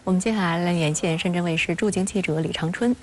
我们接下来连线深圳卫视驻京记者李长春。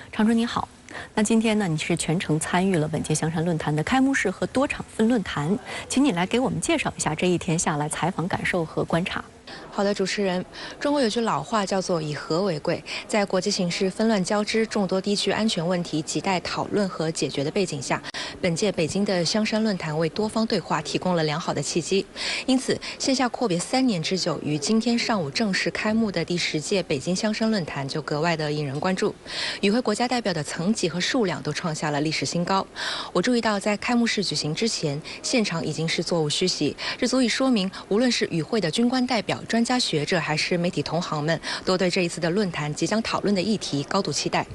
长春你好，那今天呢，你是全程参与了本届香山论坛的开幕式和多场分论坛，请你来给我们介绍一下这一天下来采访感受和观察。 好的，主持人，中国有句老话叫做"以和为贵"。在国际形势纷乱交织、众多地区安全问题亟待讨论和解决的背景下，本届北京的香山论坛为多方对话提供了良好的契机。因此，线下阔别3年之久，于今天上午正式开幕的第10届北京香山论坛就格外的引人关注。与会国家代表的层级和数量都创下了历史新高。我注意到，在开幕式举行之前，现场已经是座无虚席，这足以说明，无论是与会的军官代表、专家学者还是媒体同行们，都对这一次的论坛即将讨论的议题高度期待。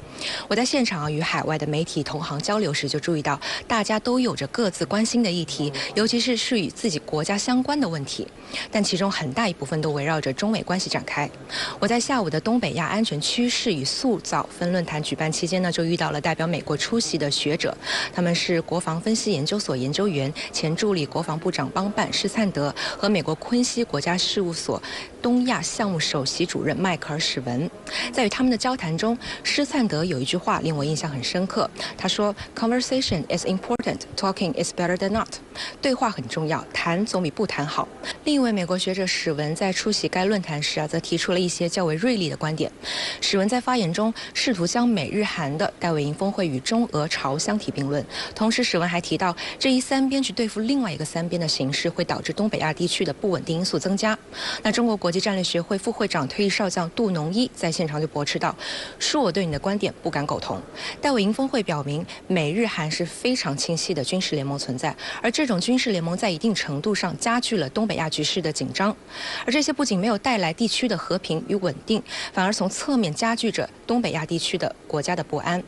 我在现场与海外的媒体同行交流时，就注意到大家都有着各自关心的议题，尤其是与自己国家相关的问题，但其中很大一部分都围绕着中美关系展开。我在下午的东北亚安全趋势与塑造分论坛举办期间呢，就遇到了代表美国出席的学者，他们是国防分析研究所研究员、前助理国防部长邦办施灿德和美国昆西国家事务所 东亚项目首席主任迈克尔·史文。在与他们的交谈中，施灿德有一句话令我印象很深刻。他说 ：“Conversation is important, talking is better than not。”对话很重要，谈总比不谈好。另一位美国学者史文在出席该论坛时则提出了一些较为锐利的观点。史文在发言中试图将美日韩的戴维营峰会与中俄朝相提并论，同时史文还提到，这一三边去对付另外一个三边的形势，会导致东北亚地区的不稳定因素增加。那中国国际战略学会副会长、退役少将杜农一在现场就驳斥道：“恕我对你的观点不敢苟同。戴维营峰会表明，美日韩是非常清晰的军事联盟存在，而这种军事联盟在一定程度上加剧了东北亚局势的紧张，而这些不仅没有带来地区的和平与稳定，反而从侧面加剧着东北亚地区的国家的不安。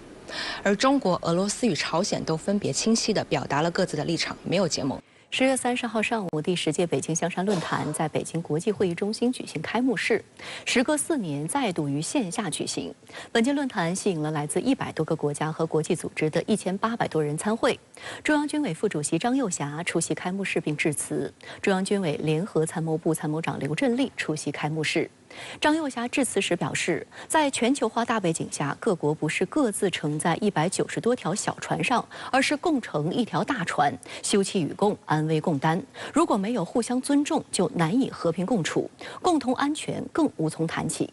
而中国、俄罗斯与朝鲜都分别清晰地表达了各自的立场，没有结盟。” 10月30号上午，第10届北京香山论坛在北京国际会议中心举行开幕式。时隔4年，再度于线下举行。本届论坛吸引了来自100多个国家和国际组织的1800多人参会。中央军委副主席张又侠出席开幕式并致辞。中央军委联合参谋部参谋长刘振立出席开幕式。 张又侠致辞时表示，在全球化大背景下，各国不是各自乘在190多条小船上，而是共乘一条大船，休戚与共，安危共担。如果没有互相尊重，就难以和平共处，共同安全更无从谈起。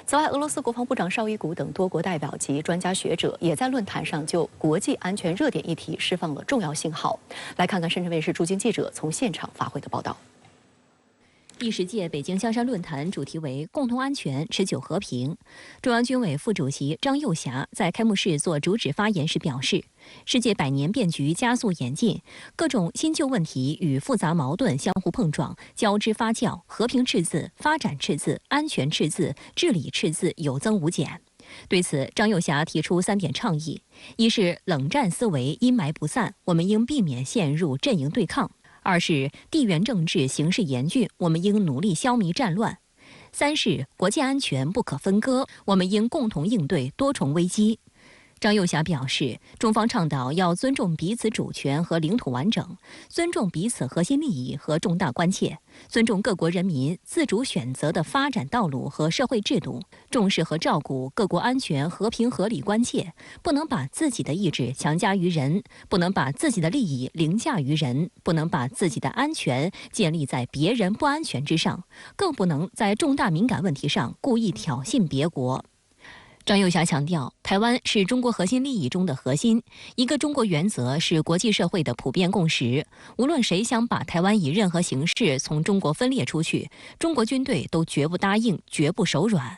此外，俄罗斯国防部长绍伊古等多国代表及专家学者也在论坛上就国际安全热点议题释放了重要信号。来看看深圳卫视驻京记者从现场发回的报道。 第10届北京香山论坛主题为“共同安全，持久和平”。中央军委副主席张又侠在开幕式作主旨发言时表示，世界百年变局加速演进，各种新旧问题与复杂矛盾相互碰撞、交织发酵，和平赤字、发展赤字、安全赤字、治理赤字有增无减。对此，张又侠提出3点倡议：一是冷战思维阴霾不散，我们应避免陷入阵营对抗。 2是地缘政治形势严峻，我们应努力消弭战乱； 3是国际安全不可分割，我们应共同应对多重危机。张又侠表示，中方倡导要尊重彼此主权和领土完整，尊重彼此核心利益和重大关切，尊重各国人民自主选择的发展道路和社会制度，重视和照顾各国安全、和平、合理关切，不能把自己的意志强加于人，不能把自己的利益凌驾于人，不能把自己的安全建立在别人不安全之上，更不能在重大敏感问题上故意挑衅别国。 张又侠强调，台湾是中国核心利益中的核心，一个中国原则是国际社会的普遍共识。无论谁想把台湾以任何形式从中国分裂出去，中国军队都绝不答应，绝不手软。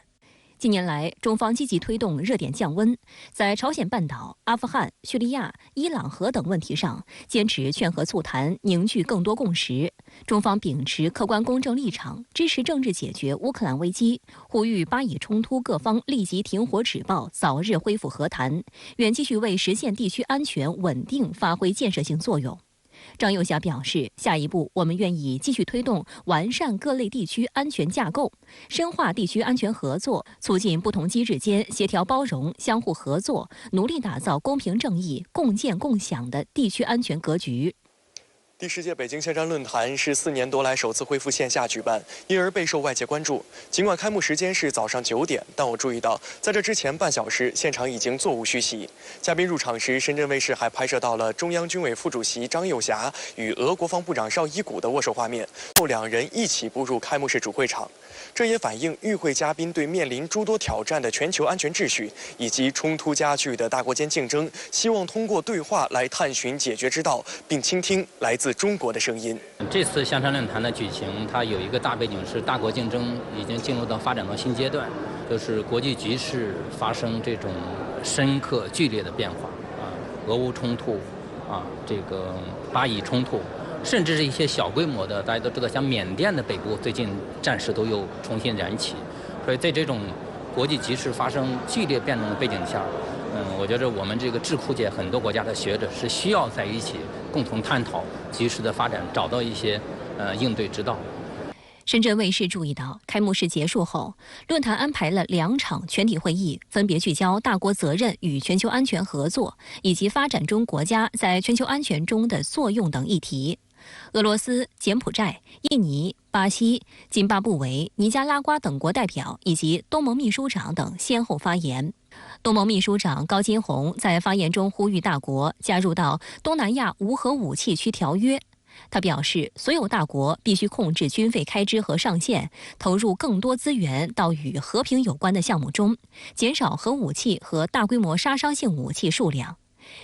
近年来，中方积极推动热点降温，在朝鲜半岛、阿富汗、叙利亚、伊朗核等问题上，坚持劝和促谈，凝聚更多共识。中方秉持客观公正立场，支持政治解决乌克兰危机，呼吁巴以冲突各方立即停火止暴，早日恢复和谈，愿继续为实现地区安全稳定发挥建设性作用。 张又侠表示，下一步我们愿意继续推动完善各类地区安全架构，深化地区安全合作，促进不同机制间协调包容、相互合作，努力打造公平正义、共建共享的地区安全格局。第10届北京香山论坛是4年多来首次恢复线下举办，因而备受外界关注。尽管开幕时间是早上9点，但我注意到，在这之前半小时，现场已经座无虚席。嘉宾入场时，深圳卫视还拍摄到了中央军委副主席张又侠与俄国防部长绍伊古的握手画面，后两人一起步入开幕式主会场。这也反映与会嘉宾对面临诸多挑战的全球安全秩序以及冲突加剧的大国间竞争，希望通过对话来探寻解决之道，并倾听来自中国的声音。这次香山论坛的举行，它有一个大背景是大国竞争已经进入到发展到新阶段，就是国际局势发生这种深刻剧烈的变化俄乌冲突这个巴以冲突。甚至是一些小规模的，大家都知道，像缅甸的北部最近战事都又重新燃起，所以在这种国际局势发生剧烈变动的背景下，我觉得我们这个智库界很多国家的学者是需要在一起共同探讨局势的发展，找到一些应对之道。深圳卫视注意到，开幕式结束后，论坛安排了2场全体会议，分别聚焦大国责任与全球安全合作，以及发展中国家在全球安全中的作用等议题。俄罗斯、柬埔寨、印尼、巴西、津巴布韦、尼加拉瓜等国代表以及东盟秘书长等先后发言。东盟秘书长高金洪在发言中呼吁大国加入到东南亚无核武器区条约。他表示，所有大国必须控制军费开支和上限，投入更多资源到与和平有关的项目中，减少核武器和大规模杀伤性武器数量。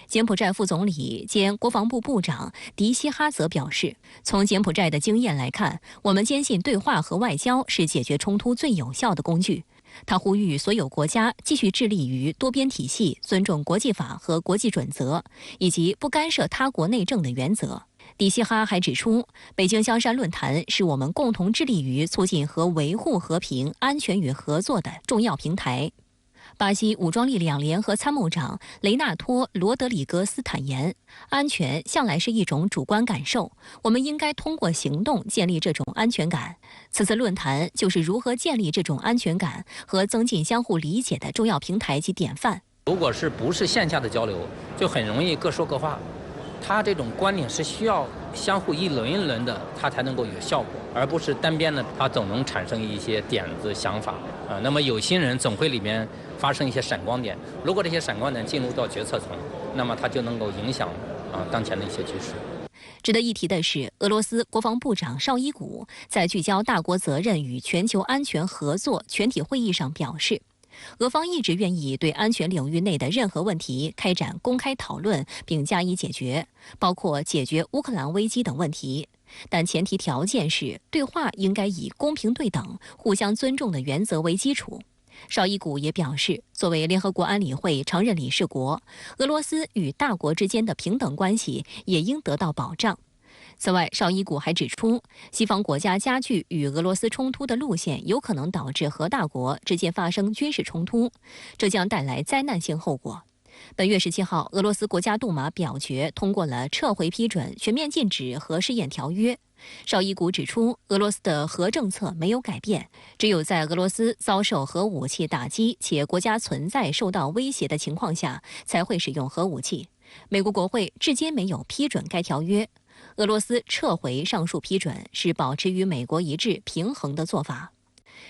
柬埔寨副总理兼国防部部长迪希哈则表示，从柬埔寨的经验来看，我们坚信对话和外交是解决冲突最有效的工具。他呼吁所有国家继续致力于多边体系、尊重国际法和国际准则，以及不干涉他国内政的原则。迪希哈还指出，北京香山论坛是我们共同致力于促进和维护和平、安全与合作的重要平台。巴西武装力量联合参谋长雷纳托·罗德里格斯坦言，安全向来是一种主观感受，我们应该通过行动建立这种安全感。此次论坛就是如何建立这种安全感和增进相互理解的重要平台及典范。如果不是线下的交流，就很容易各说各话。他这种观点是需要相互一轮一轮的，他才能够有效果，而不是单边的，他总能产生一些点子想法那么有心人总会里面发生一些闪光点，如果这些闪光点进入到决策层，那么它就能够影响当前的一些局势。值得一提的是，俄罗斯国防部长绍伊古在聚焦大国责任与全球安全合作全体会议上表示，俄方一直愿意对安全领域内的任何问题开展公开讨论并加以解决，包括解决乌克兰危机等问题，但前提条件是对话应该以公平对等、互相尊重的原则为基础。绍伊古也表示，作为联合国安理会常任理事国，俄罗斯与大国之间的平等关系也应得到保障。此外，绍伊古还指出，西方国家加剧与俄罗斯冲突的路线有可能导致核大国之间发生军事冲突，这将带来灾难性后果。本月17号，俄罗斯国家杜马表决通过了撤回批准全面禁止核试验条约。绍伊古指出，俄罗斯的核政策没有改变，只有在俄罗斯遭受核武器打击且国家存在受到威胁的情况下，才会使用核武器。美国国会至今没有批准该条约。俄罗斯撤回上述批准是保持与美国一致平衡的做法。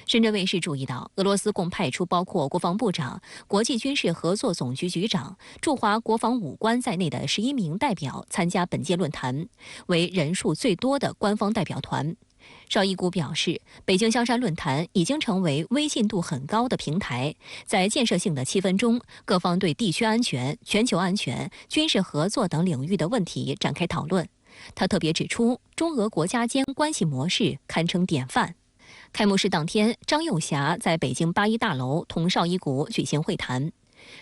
深圳卫视注意到，俄罗斯共派出包括国防部长、国际军事合作总局局长、驻华国防武官在内的11名代表参加本届论坛，为人数最多的官方代表团。绍伊古表示，北京香山论坛已经成为微信度很高的平台，在建设性的气氛中，各方对地区安全、全球安全、军事合作等领域的问题展开讨论。他特别指出，中俄国家间关系模式堪称典范。开幕式当天，张又侠在北京八一大楼同绍伊古举行会谈。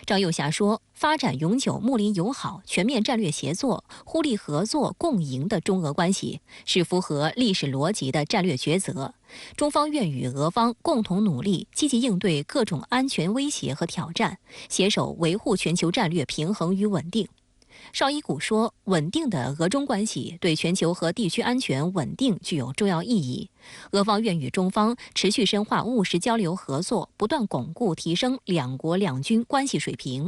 张又侠说，发展永久睦邻友好、全面战略协作、互利合作共赢的中俄关系是符合历史逻辑的战略抉择。中方愿与俄方共同努力，积极应对各种安全威胁和挑战，携手维护全球战略平衡与稳定。绍伊古说，稳定的俄中关系对全球和地区安全稳定具有重要意义。俄方愿与中方持续深化务实交流合作，不断巩固提升两国两军关系水平。